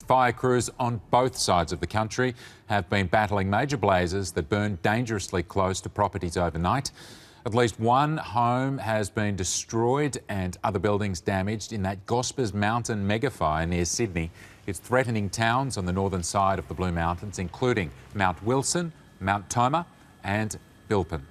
Fire crews on both sides of the country have been battling major blazes that burned dangerously close to properties overnight. At least one home has been destroyed and other buildings damaged in that Gospers Mountain mega fire near Sydney. It's threatening towns on the northern side of the Blue Mountains, including Mount Wilson, Mount Tomah and Bilpin.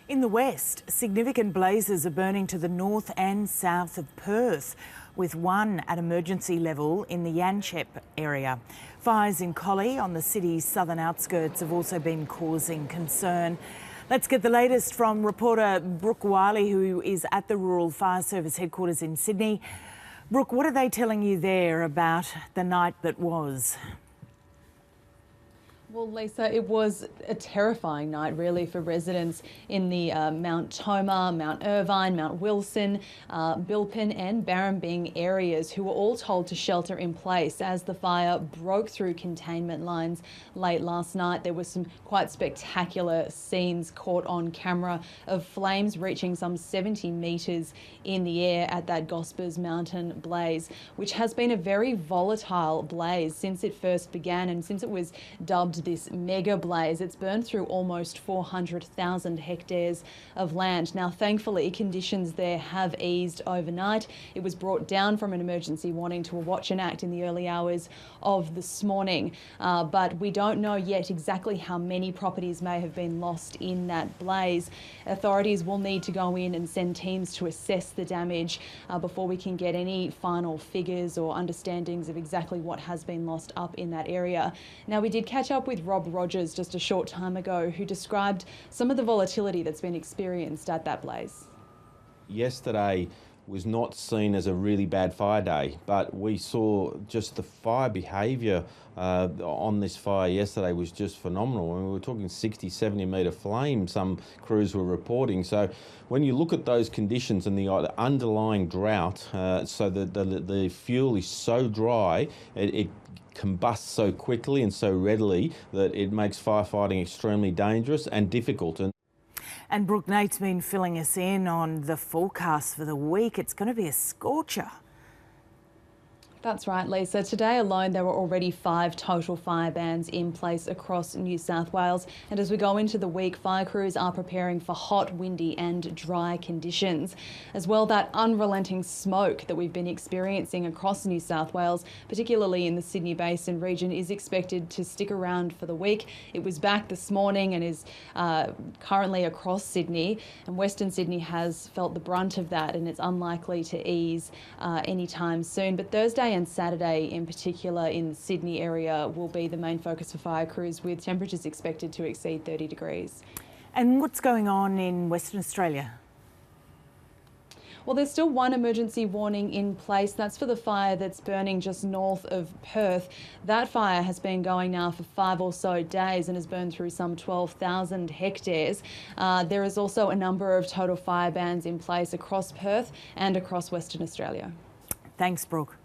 In the west, significant blazes are burning to the north and south of Perth, with one at emergency level in the Yanchep area. Fires in Collie on the city's southern outskirts have also been causing concern. Let's get the latest from reporter Brooke Wiley, who is at the Rural Fire Service headquarters in Sydney. Brooke, what are they telling you there about the night that was? Well, Lisa, it was a terrifying night, really, for residents in the Mount Tomah, Mount Irvine, Mount Wilson, Bilpin and Barrambing areas, who were all told to shelter in place as the fire broke through containment lines late last night. There were some quite spectacular scenes caught on camera of flames reaching some 70 metres in the air at that Gospers Mountain blaze, which has been a very volatile blaze since it first began and since it was dubbed this mega blaze. It's burned through almost 400,000 hectares of land. Now, thankfully, conditions there have eased overnight. It was brought down from an emergency warning to a watch and act in the early hours of this morning. But we don't know yet exactly how many properties may have been lost in that blaze. Authorities will need to go in and send teams to assess the damage before we can get any final figures or understandings of exactly what has been lost up in that area. Now, we did catch up with Rob Rogers just a short time ago, who described some of the volatility that's been experienced at that blaze. Yesterday was not seen as a really bad fire day, but we saw just the fire behaviour on this fire yesterday was just phenomenal. I mean, we were talking 60, 70 metre flame, some crews were reporting. So when you look at those conditions and the underlying drought, so the fuel is so dry, it combusts so quickly and so readily that it makes firefighting extremely dangerous and difficult. And Brooke, Nate's been filling us in on the forecast for the week. It's going to be a scorcher. That's right, Lisa. Today alone, there were already 5 total fire bans in place across New South Wales. And as we go into the week, fire crews are preparing for hot, windy and dry conditions. As well, that unrelenting smoke that we've been experiencing across New South Wales, particularly in the Sydney Basin region, is expected to stick around for the week. It was back this morning and is currently across Sydney. And Western Sydney has felt the brunt of that, and it's unlikely to ease anytime soon. But Thursday and Saturday in particular in the Sydney area will be the main focus for fire crews, with temperatures expected to exceed 30 degrees. And what's going on in Western Australia? Well, there's still one emergency warning in place. That's for the fire that's burning just north of Perth. That fire has been going now for 5 or so days and has burned through some 12,000 hectares. There is also a number of total fire bans in place across Perth and across Western Australia. Thanks, Brooke.